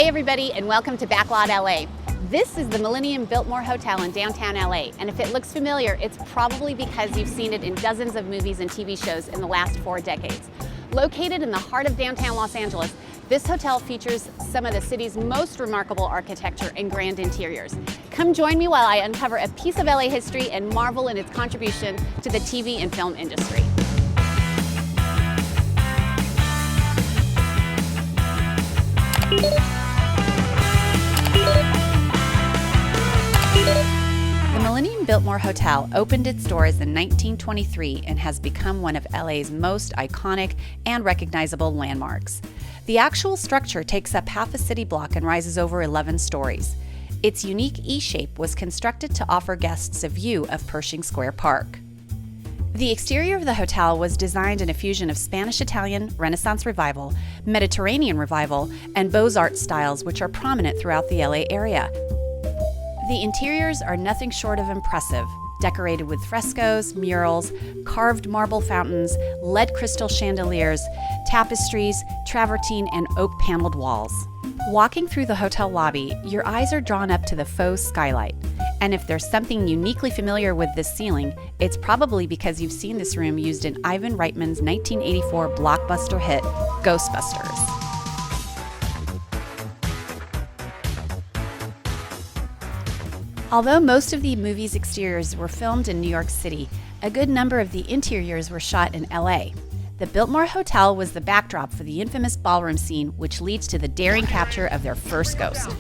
Hey everybody, and welcome to Backlot LA. This is the Millennium Biltmore Hotel in downtown LA, and if it looks familiar, it's probably because you've seen it in dozens of movies and TV shows in the last 4 decades. Located in the heart of downtown Los Angeles, this hotel features some of the city's most remarkable architecture and grand interiors. Come join me while I uncover a piece of LA history and marvel in its contribution to the TV and film industry. The Millennium Biltmore Hotel opened its doors in 1923 and has become one of LA's most iconic and recognizable landmarks. The actual structure takes up half a city block and rises over 11 stories. Its unique E-shape was constructed to offer guests a view of Pershing Square Park. The exterior of the hotel was designed in a fusion of Spanish-Italian, Renaissance Revival, Mediterranean Revival, and Beaux-Arts styles which are prominent throughout the LA area. The interiors are nothing short of impressive, decorated with frescoes, murals, carved marble fountains, lead crystal chandeliers, tapestries, travertine, and oak-paneled walls. Walking through the hotel lobby, your eyes are drawn up to the faux skylight. And if there's something uniquely familiar with this ceiling, it's probably because you've seen this room used in Ivan Reitman's 1984 blockbuster hit, Ghostbusters. Although most of the movie's exteriors were filmed in New York City, a good number of the interiors were shot in LA. The Biltmore Hotel was the backdrop for the infamous ballroom scene, which leads to the daring capture of their first ghost.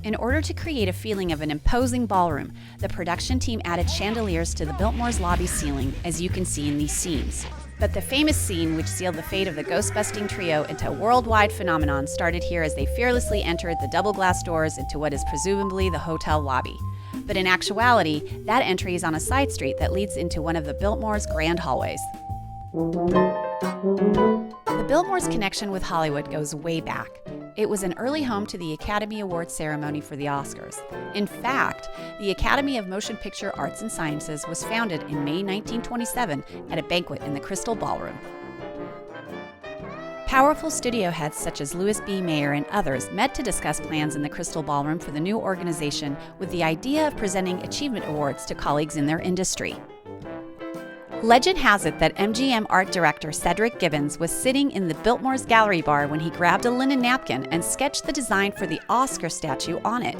In order to create a feeling of an imposing ballroom, the production team added chandeliers to the Biltmore's lobby ceiling, as you can see in these scenes. But the famous scene which sealed the fate of the ghost-busting trio into a worldwide phenomenon started here as they fearlessly entered the double glass doors into what is presumably the hotel lobby. But in actuality, that entry is on a side street that leads into one of the Biltmore's grand hallways. The Biltmore's connection with Hollywood goes way back. It was an early home to the Academy Awards ceremony for the Oscars. In fact, the Academy of Motion Picture Arts and Sciences was founded in May 1927 at a banquet in the Crystal Ballroom. Powerful studio heads such as Louis B. Mayer and others met to discuss plans in the Crystal Ballroom for the new organization with the idea of presenting achievement awards to colleagues in their industry. Legend has it that MGM art director Cedric Gibbons was sitting in the Biltmore's gallery bar when he grabbed a linen napkin and sketched the design for the Oscar statue on it.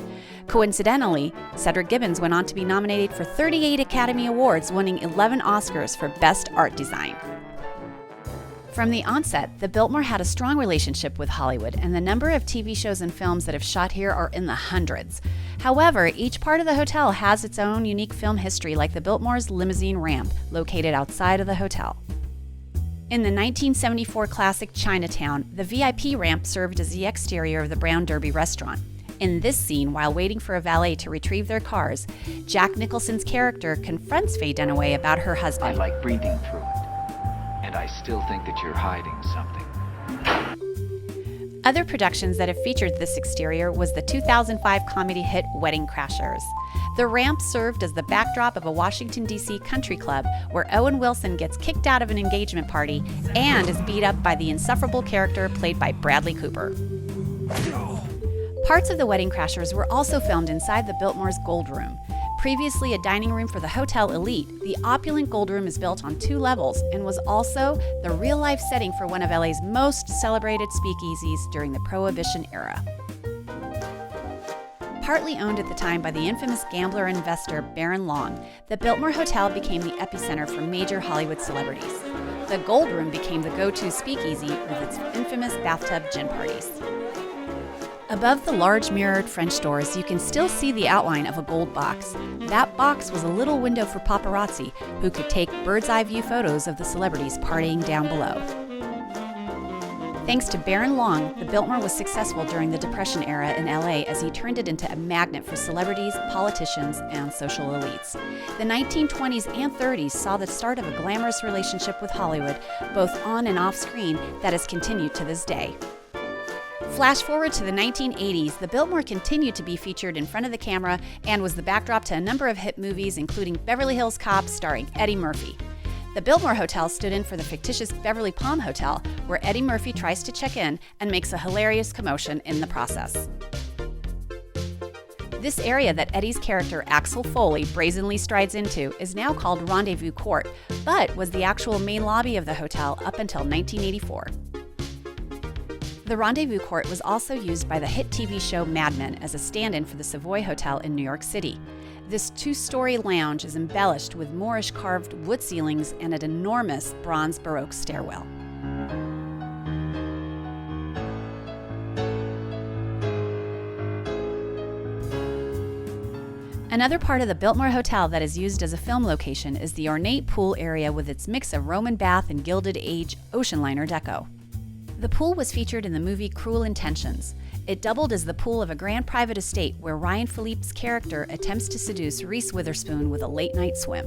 Coincidentally, Cedric Gibbons went on to be nominated for 38 Academy Awards, winning 11 Oscars for Best Art Design. From the onset, the Biltmore had a strong relationship with Hollywood, and the number of TV shows and films that have shot here are in the hundreds. However, each part of the hotel has its own unique film history, like the Biltmore's limousine ramp, located outside of the hotel. In the 1974 classic Chinatown, the VIP ramp served as the exterior of the Brown Derby restaurant. In this scene, while waiting for a valet to retrieve their cars, Jack Nicholson's character confronts Faye Dunaway about her husband. I like breathing through it. And I still think that you're hiding something. Other productions that have featured this exterior was the 2005 comedy hit Wedding Crashers. The ramp served as the backdrop of a Washington, D.C. country club where Owen Wilson gets kicked out of an engagement party and is beat up by the insufferable character played by Bradley Cooper. Parts of the Wedding Crashers were also filmed inside the Biltmore's Gold Room. Previously a dining room for the hotel elite, the opulent Gold Room is built on 2 levels and was also the real-life setting for one of LA's most celebrated speakeasies during the Prohibition era. Partly owned at the time by the infamous gambler and investor Baron Long, the Biltmore Hotel became the epicenter for major Hollywood celebrities. The Gold Room became the go-to speakeasy with its infamous bathtub gin parties. Above the large mirrored French doors, you can still see the outline of a gold box. That box was a little window for paparazzi, who could take bird's-eye view photos of the celebrities partying down below. Thanks to Baron Long, the Biltmore was successful during the Depression era in LA as he turned it into a magnet for celebrities, politicians, and social elites. The 1920s and 30s saw the start of a glamorous relationship with Hollywood, both on and off screen, that has continued to this day. Flash forward to the 1980s, the Biltmore continued to be featured in front of the camera and was the backdrop to a number of hit movies, including Beverly Hills Cop starring Eddie Murphy. The Biltmore Hotel stood in for the fictitious Beverly Palm Hotel, where Eddie Murphy tries to check in and makes a hilarious commotion in the process. This area that Eddie's character Axel Foley brazenly strides into is now called Rendezvous Court, but was the actual main lobby of the hotel up until 1984. The Rendezvous Court was also used by the hit TV show Mad Men as a stand-in for the Savoy Hotel in New York City. This two-story lounge is embellished with Moorish carved wood ceilings and an enormous bronze Baroque stairwell. Another part of the Biltmore Hotel that is used as a film location is the ornate pool area with its mix of Roman bath and Gilded Age ocean liner deco. The pool was featured in the movie Cruel Intentions. It doubled as the pool of a grand private estate where Ryan Philippe's character attempts to seduce Reese Witherspoon with a late-night swim.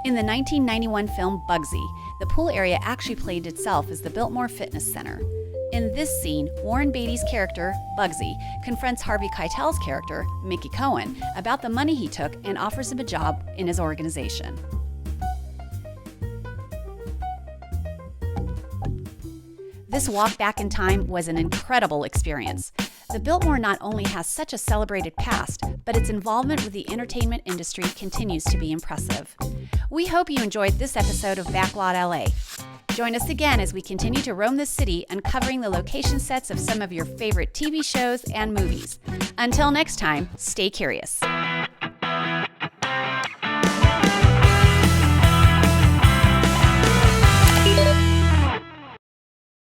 In the 1991 film Bugsy, the pool area actually played itself as the Biltmore Fitness Center. In this scene, Warren Beatty's character, Bugsy, confronts Harvey Keitel's character, Mickey Cohen, about the money he took and offers him a job in his organization. This walk back in time was an incredible experience. The Biltmore not only has such a celebrated past, but its involvement with the entertainment industry continues to be impressive. We hope you enjoyed this episode of Backlot LA. Join us again as we continue to roam the city, uncovering the location sets of some of your favorite TV shows and movies. Until next time, stay curious.